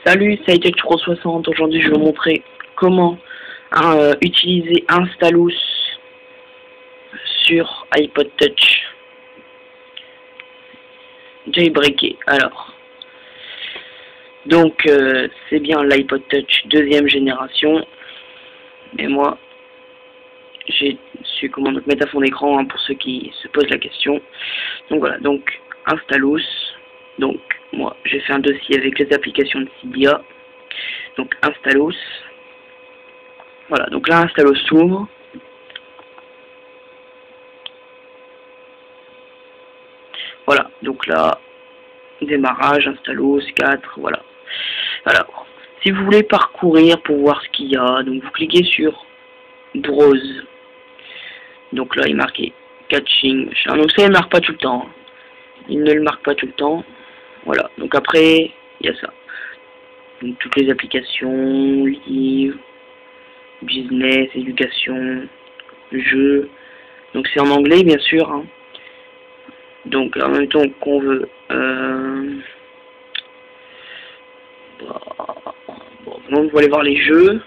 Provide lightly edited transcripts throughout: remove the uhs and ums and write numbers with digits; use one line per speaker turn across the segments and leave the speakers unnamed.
Salut, c'est iTech360. Aujourd'hui, je vais vous montrer comment utiliser Installous sur iPod Touch jailbreaké. Alors, donc, c'est bien l'iPod Touch deuxième génération. Et moi, j'ai su comment mettre à fond d'écran pour ceux qui se posent la question. Donc voilà, donc Installous. Donc moi, j'ai fait un dossier avec les applications de Cydia. Donc Installous. Voilà, donc là Installous s'ouvre. Voilà, donc là, démarrage, Installous 4, voilà. Alors, si vous voulez parcourir pour voir ce qu'il y a, donc vous cliquez sur Browse. Donc là, il est marqué Catching, machin. Donc ça, il ne marque pas tout le temps. Il ne le marque pas tout le temps. Voilà, donc après, il y a ça. Donc toutes les applications, livres, business, éducation, jeux. Donc c'est en anglais, bien sûr. Hein. Donc en même temps qu'on veut... Bon, vous allez voir les jeux.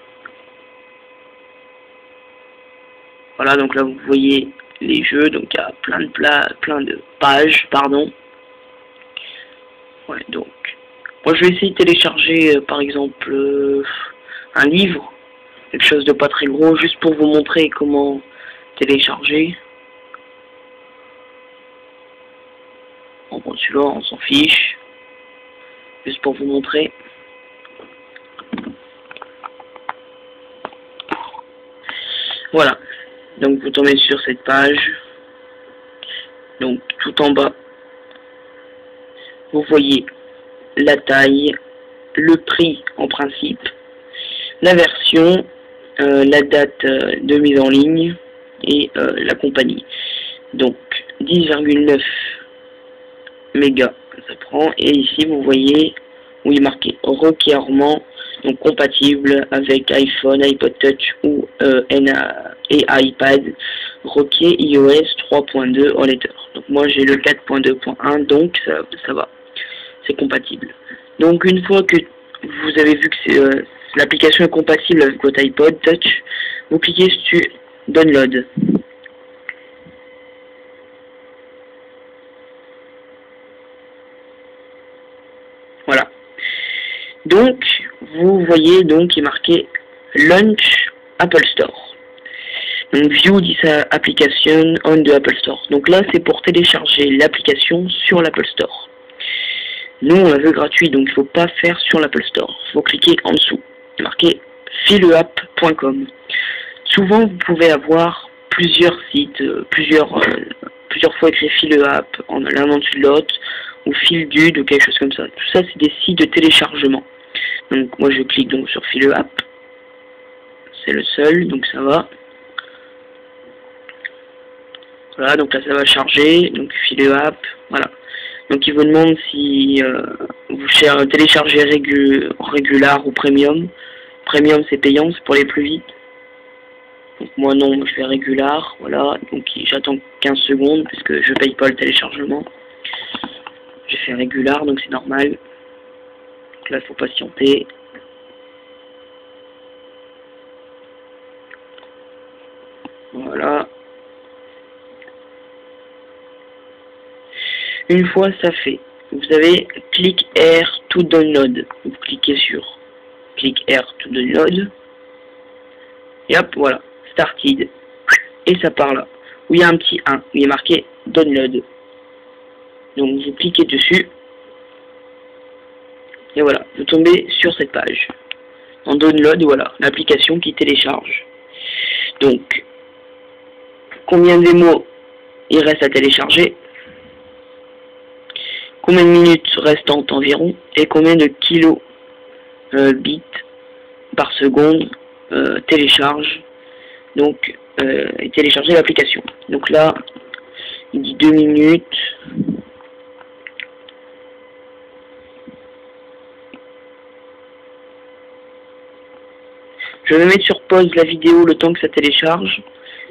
Voilà, donc là vous voyez les jeux, donc il y a plein de pages, pardon. Ouais, donc moi je vais essayer de télécharger par exemple un livre, quelque chose de pas très gros, juste pour vous montrer comment télécharger. Bon, celui-là on s'en fiche, juste pour vous montrer. Voilà, donc vous tombez sur cette page, donc tout en bas vous voyez la taille, le prix en principe, la version, la date de mise en ligne et la compagnie. Donc 10,9 mégas ça prend, et ici vous voyez où il est marqué requirement, donc compatible avec iPhone, iPod Touch ou et iPad, requiert iOS 3.2 en letter. Donc moi j'ai le 4.2.1, donc ça va, c'est compatible. Donc une fois que vous avez vu que l'application est compatible avec votre iPod Touch, vous cliquez sur Download. Voilà. Donc vous voyez donc il est marqué Launch Apple Store. Donc View this application on the Apple Store. Donc là c'est pour télécharger l'application sur l'Apple Store. Nous on la veut gratuit, donc il ne faut pas faire sur l'Apple Store. Il faut cliquer en dessous, marqué fileapp.com. Souvent vous pouvez avoir plusieurs sites, plusieurs fois écrit fileapp l'un en dessous de l'autre, ou filedude ou quelque chose comme ça. Tout ça c'est des sites de téléchargement. Donc moi je clique donc sur fileapp. C'est le seul, donc ça va. Voilà, donc là ça va charger, donc fileapp, voilà. Donc il vous demande si vous téléchargez régular ou premium. Premium c'est payant, c'est pour aller plus vite. Donc moi non, je fais régular, voilà. Donc j'attends 15 secondes puisque je paye pas le téléchargement. J'ai fait régular, donc c'est normal. Donc là il faut patienter. Voilà. Une fois ça fait, vous avez Click Here to Download. Vous cliquez sur Click Here to Download. Et hop, voilà, Started. Et ça part là, où il y a un petit 1, où il est marqué Download. Donc vous cliquez dessus. Et voilà, vous tombez sur cette page. En Download, voilà, l'application qui télécharge. Donc, combien de mots il reste à télécharger? Combien de minutes restantes environ, et combien de kilobits par seconde télécharge, donc et télécharger l'application. Donc là il dit 2 minutes. Je vais mettre sur pause la vidéo le temps que ça télécharge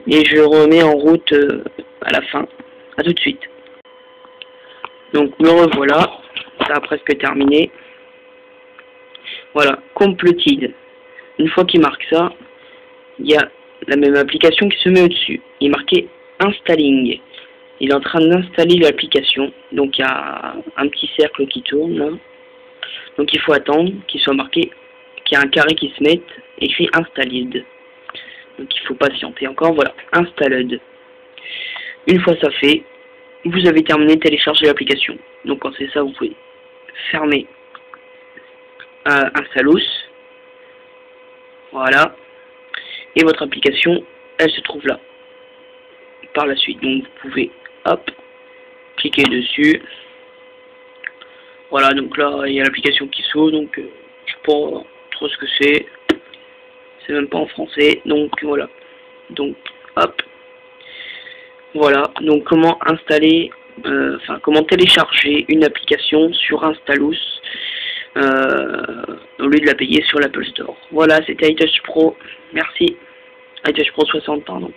et je remets en route à la fin. À tout de suite. Donc me revoilà, ça a presque terminé. Voilà, completed. Une fois qu'il marque ça, il y a la même application qui se met au-dessus. Il est marqué installing. Il est en train d'installer l'application. Donc il y a un petit cercle qui tourne là. Donc il faut attendre qu'il soit marqué, qu'il y a un carré qui se mette, écrit installed. Donc il faut patienter encore. Voilà, installed. Une fois ça fait, vous avez terminé de télécharger l'application. Donc quand c'est ça, vous pouvez fermer Installous. Voilà. Et votre application, elle se trouve là. Par la suite, donc vous pouvez, hop, cliquer dessus. Voilà, donc là, il y a l'application qui s'ouvre, donc je sais pas trop ce que c'est. C'est même pas en français, donc voilà. Donc, hop. Voilà, donc comment installer, comment télécharger une application sur Installous au lieu de la payer sur l'Apple Store. Voilà, c'était iTouch Pro. Merci. iTouch Pro 60, pardon.